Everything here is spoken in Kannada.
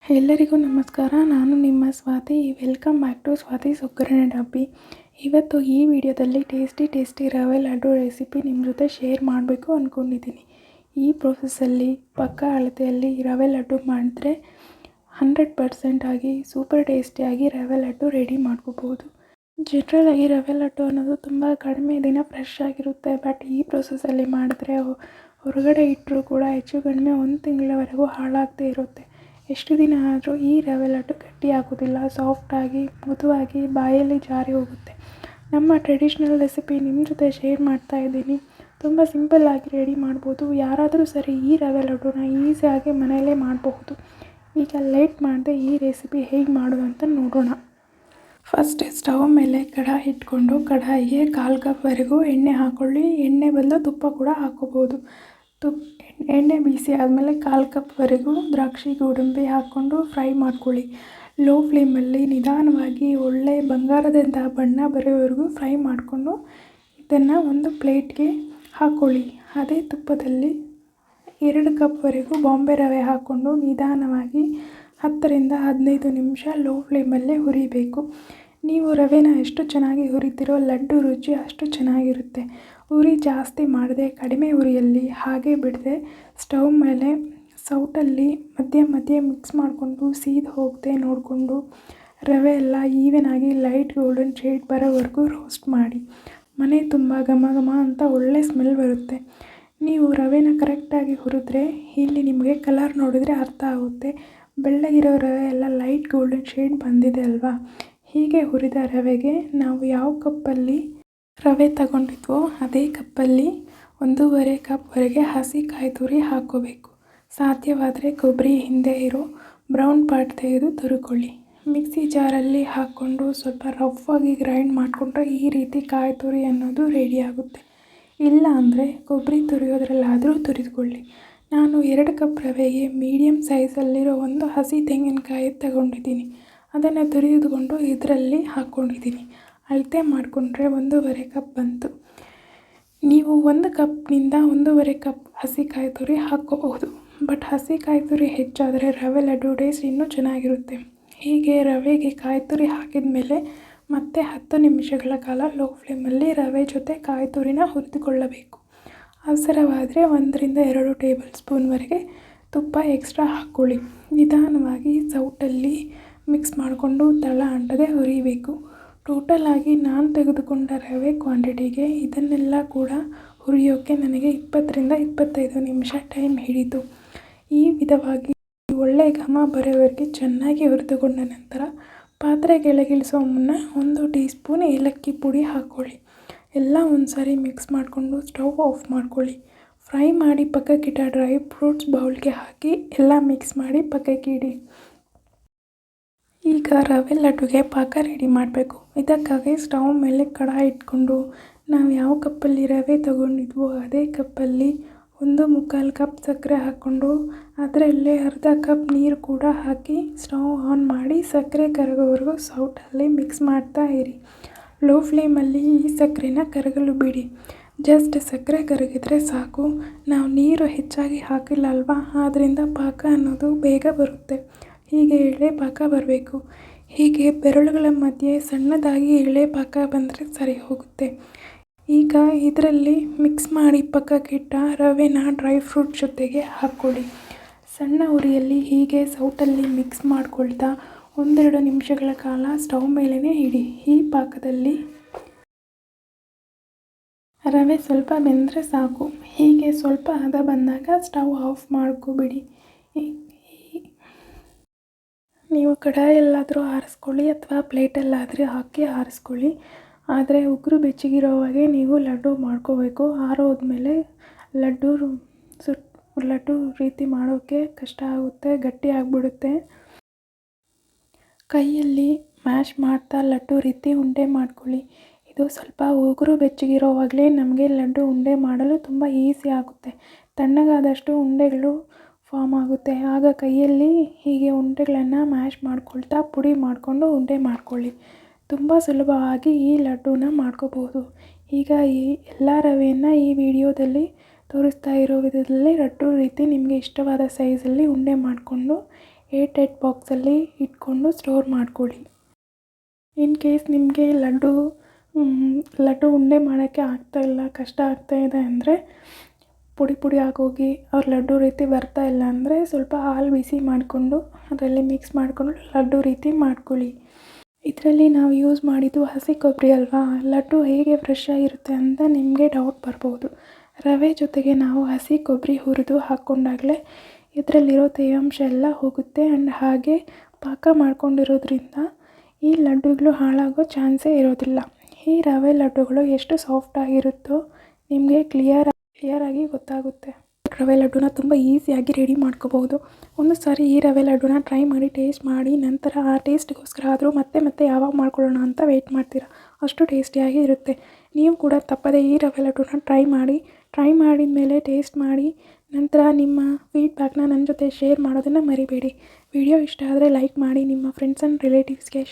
ಎಲ್ಲರಿಗೂ ನಮಸ್ಕಾರ. ನಾನು ನಿಮ್ಮ ಸ್ವಾತಿ. ವೆಲ್ಕಮ್ ಬ್ಯಾಕ್ ಟು ಸ್ವಾತಿಸ್ ಒಗ್ಗರಣೆ ಡಬ್ಬಿ. ಇವತ್ತು ಈ ವಿಡಿಯೋದಲ್ಲಿ ಟೇಸ್ಟಿ ರವೆ ಲಡ್ಡು ರೆಸಿಪಿ ನಿಮ್ಮ ಜೊತೆ ಶೇರ್ ಮಾಡಬೇಕು ಅಂದ್ಕೊಂಡಿದ್ದೀನಿ. ಈ ಪ್ರೊಸೆಸ್ಸಲ್ಲಿ ಪಕ್ಕಾ ಅಳತೆಯಲ್ಲಿ ರವೆ ಲಡ್ಡು ಮಾಡಿದ್ರೆ 100% ಆಗಿ ಸೂಪರ್ ಟೇಸ್ಟಿಯಾಗಿ ರವೆ ಲಡ್ಡು ರೆಡಿ ಮಾಡ್ಕೋಬೋದು. ಜನರಲಾಗಿ ರವೆ ಲಡ್ಡು ಅನ್ನೋದು ತುಂಬ ಕಡಿಮೆ ದಿನ ಫ್ರೆಶ್ ಆಗಿರುತ್ತೆ. ಬಟ್ ಈ ಪ್ರೊಸೆಸ್ಸಲ್ಲಿ ಮಾಡಿದ್ರೆ ಹೊರಗಡೆ ಇಟ್ಟರೂ ಕೂಡ ಹೆಚ್ಚು ಕಡಿಮೆ 1 ತಿಂಗಳವರೆಗೂ ಹಾಳಾಗದೇ ಇರುತ್ತೆ. ಎಷ್ಟು ದಿನ ಆದರೂ ಈ ರವೆ ಲಡ್ಡು ಗಟ್ಟಿ ಆಗೋದಿಲ್ಲ, ಸಾಫ್ಟಾಗಿ ಮೃದುವಾಗಿ ಬಾಯಲ್ಲಿ ಜಾರಿ ಹೋಗುತ್ತೆ. ನಮ್ಮ ಟ್ರೆಡಿಷ್ನಲ್ ರೆಸಿಪಿ ನಿಮ್ಮ ಜೊತೆ ಶೇರ್ ಮಾಡ್ತಾ ಇದ್ದೀನಿ. ತುಂಬ ಸಿಂಪಲ್ಲಾಗಿ ರೆಡಿ ಮಾಡ್ಬೋದು. ಯಾರಾದರೂ ಸರಿ ಈ ರವೆ ಲಡ್ಡುನ ಈಸಿಯಾಗಿ ಮನೆಯಲ್ಲೇ ಮಾಡಬಹುದು. ಈಗ ಲೇಟ್ ಮಾಡದೆ ಈ ರೆಸಿಪಿ ಹೇಗೆ ಮಾಡೋದು ಅಂತ ನೋಡೋಣ. ಫಸ್ಟ್ ಸ್ಟವ್ ಮೇಲೆ ಕಡಾಯಿ ಇಟ್ಕೊಂಡು ಕಡಾಯಿಗೆ 1/4 ಕಪ್ವರೆಗೂ ಎಣ್ಣೆ ಹಾಕ್ಕೊಳ್ಳಿ. ಎಣ್ಣೆ ಬದಲು ತುಪ್ಪ ಕೂಡ ಹಾಕ್ಕೋಬೋದು. ಎಣ್ಣೆ ಬಿಸಿ ಆದಮೇಲೆ 1/4 ಕಪ್ವರೆಗೂ ದ್ರಾಕ್ಷಿ ಗೋಡಂಬಿ ಹಾಕ್ಕೊಂಡು ಫ್ರೈ ಮಾಡ್ಕೊಳ್ಳಿ. ಲೋ ಫ್ಲೇಮಲ್ಲಿ ನಿಧಾನವಾಗಿ ಒಳ್ಳೆ ಬಂಗಾರದಂಥ ಬಣ್ಣ ಬರೋವರೆಗೂ ಫ್ರೈ ಮಾಡಿಕೊಂಡು ಇದನ್ನು ಒಂದು ಪ್ಲೇಟ್ಗೆ ಹಾಕ್ಕೊಳ್ಳಿ. ಅದೇ ತುಪ್ಪದಲ್ಲಿ 2 ಕಪ್ವರೆಗೂ ಬಾಂಬೆ ರವೆ ಹಾಕ್ಕೊಂಡು ನಿಧಾನವಾಗಿ 10ರಿಂದ 15 ನಿಮಿಷ ಲೋ ಫ್ಲೇಮಲ್ಲೇ ಹುರಿಬೇಕು. ನೀವು ರವೆನ ಎಷ್ಟು ಚೆನ್ನಾಗಿ ಹುರಿತೀರೋ ಲಡ್ಡು ರುಚಿ ಅಷ್ಟು ಚೆನ್ನಾಗಿರುತ್ತೆ. ಉರಿ ಜಾಸ್ತಿ ಮಾಡದೆ ಕಡಿಮೆ ಉರಿಯಲ್ಲಿ ಹಾಗೆ ಬಿಡದೆ ಸ್ಟವ್ ಮೇಲೆ ಸೌಟಲ್ಲಿ ಮಧ್ಯೆ ಮಿಕ್ಸ್ ಮಾಡಿಕೊಂಡು ಸೀದು ಹೋಗದೆ ನೋಡಿಕೊಂಡು ರವೆ ಎಲ್ಲ ಈವನಾಗಿ ಲೈಟ್ ಗೋಲ್ಡನ್ ಶೇಡ್ ಬರೋವರೆಗೂ ರೋಸ್ಟ್ ಮಾಡಿ. ಮನೆ ತುಂಬ ಘಮ ಘಮ ಅಂತ ಒಳ್ಳೆ ಸ್ಮೆಲ್ ಬರುತ್ತೆ. ನೀವು ರವೆನ ಕರೆಕ್ಟಾಗಿ ಹುರಿದ್ರೆ ಇಲ್ಲಿ ನಿಮಗೆ ಕಲರ್ ನೋಡಿದರೆ ಅರ್ಥ ಆಗುತ್ತೆ. ಬೆಳ್ಳಗಿರೋ ರವೆ ಎಲ್ಲ ಲೈಟ್ ಗೋಲ್ಡನ್ ಶೇಡ್ ಬಂದಿದೆ ಅಲ್ವಾ. ಹೀಗೆ ಹುರಿದ ರವೆಗೆ ನಾವು ಯಾವ ಕಪ್ಪಲ್ಲಿ ರವೆ ತಗೊಂಡಿದ್ವೋ ಅದೇ ಕಪ್ಪಲ್ಲಿ 1.5 ಕಪ್ವರೆಗೆ ಹಸಿ ಕಾಯಿ ತುರಿ ಹಾಕ್ಕೋಬೇಕು. ಸಾಧ್ಯವಾದರೆ ಕೊಬ್ಬರಿ ಹಿಂದೆ ಇರೋ ಬ್ರೌನ್ ಪಾರ್ಟ್ ತೆಗೆದು ತುರ್ಕೊಳ್ಳಿ. ಮಿಕ್ಸಿ ಜಾರಲ್ಲಿ ಹಾಕ್ಕೊಂಡು ಸ್ವಲ್ಪ ರಫಾಗಿ ಗ್ರೈಂಡ್ ಮಾಡಿಕೊಂಡ್ರೆ ಈ ರೀತಿ ಕಾಯಿ ತುರಿ ಅನ್ನೋದು ರೆಡಿ ಆಗುತ್ತೆ. ಇಲ್ಲ ಅಂದರೆ ಕೊಬ್ಬರಿ ತುರಿಯೋದ್ರಲ್ಲಾದರೂ ತುರಿದುಕೊಳ್ಳಿ. ನಾನು 2 ಕಪ್ ರವೆಗೆ ಮೀಡಿಯಮ್ ಸೈಜಲ್ಲಿರೋ ಒಂದು ಹಸಿ ತೆಂಗಿನಕಾಯಿ ತಗೊಂಡಿದ್ದೀನಿ. ಅದನ್ನು ತುರಿದುಕೊಂಡು ಇದರಲ್ಲಿ ಹಾಕ್ಕೊಂಡಿದ್ದೀನಿ. ಅಳತೆ ಮಾಡಿಕೊಂಡ್ರೆ 1.5 ಕಪ್ ಬಂತು. ನೀವು 1 ಕಪ್ನಿಂದ 1.5 ಕಪ್ ಹಸಿ ಕಾಯಿ ತುರಿ ಹಾಕ್ಕೋಬಹುದು. ಬಟ್ ಹಸಿ ಕಾಯಿ ತುರಿ ಹೆಚ್ಚಾದರೆ ರವೆ ಲಡ್ಡು ಟೇಸ್ಟ್ ಇನ್ನೂ ಚೆನ್ನಾಗಿರುತ್ತೆ. ಹೀಗೆ ರವೆಗೆ ಕಾಯಿ ತುರಿ ಹಾಕಿದ ಮೇಲೆ ಮತ್ತೆ 10 ನಿಮಿಷಗಳ ಕಾಲ ಲೋ ಫ್ಲೇಮಲ್ಲಿ ರವೆ ಜೊತೆ ಕಾಯಿ ತುರಿನ ಹುರಿದುಕೊಳ್ಳಬೇಕು. ಅವಸರವಾದರೆ 1ರಿಂದ 2 ಟೇಬಲ್ ಸ್ಪೂನ್ವರೆಗೆ ತುಪ್ಪ ಎಕ್ಸ್ಟ್ರಾ ಹಾಕ್ಕೊಳ್ಳಿ. ನಿಧಾನವಾಗಿ ಸೌಟಲ್ಲಿ ಮಿಕ್ಸ್ ಮಾಡಿಕೊಂಡು ತಳ ಅಂಟದೆ ಹುರಿಬೇಕು. ಟೋಟಲಾಗಿ ನಾನು ತೆಗೆದುಕೊಂಡ ರವೆ ಕ್ವಾಂಟಿಟಿಗೆ ಇದನ್ನೆಲ್ಲ ಕೂಡ ಹುರಿಯೋಕ್ಕೆ ನನಗೆ 20ರಿಂದ 25 ನಿಮಿಷ ಟೈಮ್ ಹಿಡಿತು. ಈ ವಿಧವಾಗಿ ಒಳ್ಳೆ ಘಮ ಬರೋವರೆಗೆ ಚೆನ್ನಾಗಿ ಹುರಿದುಕೊಂಡ ನಂತರ ಪಾತ್ರೆ ಕೆಳಗಿಳಿಸೋ ಮುನ್ನ 1 ಟೀ ಸ್ಪೂನ್ ಏಲಕ್ಕಿ ಪುಡಿ ಹಾಕ್ಕೊಳ್ಳಿ. ಎಲ್ಲ ಒಂದು ಸಾರಿ ಮಿಕ್ಸ್ ಮಾಡಿಕೊಂಡು ಸ್ಟವ್ ಆಫ್ ಮಾಡ್ಕೊಳ್ಳಿ. ಫ್ರೈ ಮಾಡಿ ಪಕ್ಕಕ್ಕಿಟ್ಟ ಡ್ರೈ ಫ್ರೂಟ್ಸ್ ಬೌಲ್ಗೆ ಹಾಕಿ ಎಲ್ಲ ಮಿಕ್ಸ್ ಮಾಡಿ ಪಕ್ಕಕ್ಕೆ ಇಡಿ. ಈಗ ರವೆ ಲಡ್ಡುಗೆ ಪಾಕ ರೆಡಿ ಮಾಡಬೇಕು. ಇದಕ್ಕಾಗಿ ಸ್ಟವ್ ಮೇಲೆ ಕಡಾಯಿ ಇಟ್ಕೊಂಡು ನಾವು ಯಾವ ಕಪ್ಪಲ್ಲಿ ರವೆ ತಗೊಂಡಿದ್ವೋ ಅದೇ ಕಪ್ಪಲ್ಲಿ 1/4 ಕಪ್ ಸಕ್ಕರೆ ಹಾಕ್ಕೊಂಡು ಅದರಲ್ಲೇ ಅರ್ಧ ಕಪ್ ನೀರು ಕೂಡ ಹಾಕಿ ಸ್ಟವ್ ಆನ್ ಮಾಡಿ ಸಕ್ಕರೆ ಕರಗೋವರೆಗೂ ಸೌಟಲ್ಲಿ ಮಿಕ್ಸ್ ಮಾಡ್ತಾ ಇರಿ. ಲೋ ಫ್ಲೇಮಲ್ಲಿ ಈ ಸಕ್ಕರೆನ ಕರಗಲು ಬಿಡಿ. ಜಸ್ಟ್ ಸಕ್ಕರೆ ಕರಗಿದ್ರೆ ಸಾಕು. ನಾವು ನೀರು ಹೆಚ್ಚಾಗಿ ಹಾಕಿಲ್ಲ ಅಲ್ವಾ, ಆದ್ದರಿಂದ ಪಾಕ ಅನ್ನೋದು ಬೇಗ ಬರುತ್ತೆ. ಹೀಗೆ ಎಳೆ ಪಾಕ ಬರಬೇಕು. ಹೀಗೆ ಬೆರಳುಗಳ ಮಧ್ಯೆ ಸಣ್ಣದಾಗಿ ಎಳೆ ಪಾಕ ಬಂದರೆ ಸರಿ ಹೋಗುತ್ತೆ. ಈಗ ಇದರಲ್ಲಿ ಮಿಕ್ಸ್ ಮಾಡಿ ಪಕ್ಕಕ್ಕಿಟ್ಟ ರವೆನ ಡ್ರೈ ಫ್ರೂಟ್ ಜೊತೆಗೆ ಹಾಕ್ಕೊಳ್ಳಿ. ಸಣ್ಣ ಉರಿಯಲ್ಲಿ ಹೀಗೆ ಸೌಟಲ್ಲಿ ಮಿಕ್ಸ್ ಮಾಡ್ಕೊಳ್ತಾ 1-2 ನಿಮಿಷಗಳ ಕಾಲ ಸ್ಟವ್ ಮೇಲೇ ಇಡಿ. ಈ ಪಾಕದಲ್ಲಿ ರವೆ ಸ್ವಲ್ಪ ಬೆಂದರೆ ಸಾಕು. ಹೀಗೆ ಸ್ವಲ್ಪ ಹದ ಬಂದಾಗ ಸ್ಟವ್ ಆಫ್ ಮಾಡ್ಕೊಬಿಡಿ. ನೀವು ಕಡಾಯಲ್ಲಾದರೂ ಆರಿಸ್ಕೊಳ್ಳಿ ಅಥವಾ ಪ್ಲೇಟಲ್ಲಾದರೆ ಹಾಕಿ ಆರಿಸ್ಕೊಳ್ಳಿ. ಆದರೆ ಉಗುರು ಬೆಚ್ಚಗಿರೋವಾಗೆ ನೀವು ಲಡ್ಡು ಮಾಡ್ಕೋಬೇಕು. ಆರೋದ್ಮೇಲೆ ಲಡ್ಡು ರೀತಿ ಮಾಡೋಕ್ಕೆ ಕಷ್ಟ ಆಗುತ್ತೆ, ಗಟ್ಟಿ ಆಗಿಬಿಡುತ್ತೆ. ಕೈಯಲ್ಲಿ ಮ್ಯಾಶ್ ಮಾಡ್ತಾ ಲಡ್ಡು ರೀತಿ ಉಂಡೆ ಮಾಡ್ಕೊಳ್ಳಿ. ಇದು ಸ್ವಲ್ಪ ಉಗುರು ಬೆಚ್ಚಗಿರೋವಾಗಲೇ ನಮಗೆ ಲಡ್ಡು ಉಂಡೆ ಮಾಡಲು ತುಂಬ ಈಸಿ ಆಗುತ್ತೆ. ತಣ್ಣಗಾದಷ್ಟು ಉಂಡೆಗಳು ಫಾರ್ಮ್ ಆಗುತ್ತೆ. ಆಗ ಕೈಯಲ್ಲಿ ಹೀಗೆ ಉಂಡೆಗಳನ್ನು ಮ್ಯಾಶ್ ಮಾಡ್ಕೊಳ್ತಾ ಪುಡಿ ಮಾಡಿಕೊಂಡು ಉಂಡೆ ಮಾಡ್ಕೊಳ್ಳಿ. ತುಂಬ ಸುಲಭವಾಗಿ ಈ ಲಡ್ಡುನ ಮಾಡ್ಕೋಬೋದು. ಈಗ ಈ ಎಲ್ಲ ರವೆಯನ್ನು ಈ ವಿಡಿಯೋದಲ್ಲಿ ತೋರಿಸ್ತಾ ಇರೋ ವಿಧದಲ್ಲಿ ಲಡ್ಡು ರೀತಿ ನಿಮಗೆ ಇಷ್ಟವಾದ ಸೈಜಲ್ಲಿ ಉಂಡೆ ಮಾಡಿಕೊಂಡು ಏರ್ಟೈಟ್ ಬಾಕ್ಸಲ್ಲಿ ಇಟ್ಕೊಂಡು ಸ್ಟೋರ್ ಮಾಡ್ಕೊಳ್ಳಿ. ಇನ್ ಕೇಸ್ ನಿಮಗೆ ಲಡ್ಡು ಉಂಡೆ ಮಾಡೋಕ್ಕೆ ಆಗ್ತಾಯಿಲ್ಲ, ಕಷ್ಟ ಆಗ್ತಾಯಿದೆ ಅಂದರೆ, ಪುಡಿ ಆಗೋಗಿ ಅವ್ರ ಲಡ್ಡು ರೀತಿ ಬರ್ತಾಯಿಲ್ಲ ಅಂದರೆ ಸ್ವಲ್ಪ ಹಾಲು ಬಿಸಿ ಮಾಡಿಕೊಂಡು ಅದರಲ್ಲಿ ಮಿಕ್ಸ್ ಮಾಡಿಕೊಂಡು ಲಡ್ಡು ರೀತಿ ಮಾಡ್ಕೊಳ್ಳಿ. ಇದರಲ್ಲಿ ನಾವು ಯೂಸ್ ಮಾಡಿದ್ದು ಹಸಿ ಕೊಬ್ಬರಿ ಅಲ್ವಾ, ಲಡ್ಡು ಹೇಗೆ ಫ್ರೆಶ್ ಆಗಿರುತ್ತೆ ಅಂತ ನಿಮಗೆ ಡೌಟ್ ಬರ್ಬೋದು. ರವೆ ಜೊತೆಗೆ ನಾವು ಹಸಿ ಕೊಬ್ಬರಿ ಹುರಿದು ಹಾಕ್ಕೊಂಡಾಗಲೇ ಇದರಲ್ಲಿರೋ ತೇವಾಂಶ ಎಲ್ಲ ಹೋಗುತ್ತೆ. ಆ್ಯಂಡ್ ಹಾಗೆ ಪಾಕ ಮಾಡ್ಕೊಂಡಿರೋದ್ರಿಂದ ಈ ಲಡ್ಡುಗಳು ಹಾಳಾಗೋ ಚಾನ್ಸೇ ಇರೋದಿಲ್ಲ. ಈ ರವೆ ಲಡ್ಡುಗಳು ಎಷ್ಟು ಸಾಫ್ಟಾಗಿರುತ್ತೋ ನಿಮಗೆ ಕ್ಲಿಯರಾಗಿ ಗೊತ್ತಾಗುತ್ತೆ. ರವೆ ಲಡ್ಡುನ ತುಂಬ ಈಸಿಯಾಗಿ ರೆಡಿ ಮಾಡ್ಕೋಬೋದು. ಒಂದು ಸಾರಿ ಈ ರವೆ ಲಡ್ಡುನ ಟ್ರೈ ಮಾಡಿ ಟೇಸ್ಟ್ ಮಾಡಿ ನಂತರ ಆ ಟೇಸ್ಟ್ಗೋಸ್ಕರ ಆದರೂ ಮತ್ತೆ ಯಾವಾಗ ಮಾಡ್ಕೊಳ್ಳೋಣ ಅಂತ ವೆಯ್ಟ್ ಮಾಡ್ತೀರಾ. ಅಷ್ಟು ಟೇಸ್ಟಿಯಾಗಿ ಇರುತ್ತೆ. ನೀವು ಕೂಡ ತಪ್ಪದೆ ಈ ರವೆ ಲಡ್ಡುನ ಟ್ರೈ ಮಾಡಿದ ಮೇಲೆ ಟೇಸ್ಟ್ ಮಾಡಿ ನಂತರ ನಿಮ್ಮ ಫೀಡ್ಬ್ಯಾಕ್ನ ನನ್ನ ಜೊತೆ ಶೇರ್ ಮಾಡೋದನ್ನು ಮರಿಬೇಡಿ. ವಿಡಿಯೋ ಇಷ್ಟ ಆದರೆ ಲೈಕ್ ಮಾಡಿ, ನಿಮ್ಮ ಫ್ರೆಂಡ್ಸ್ ಆ್ಯಂಡ್ ರಿಲೇಟಿವ್ಸ್ಗೆ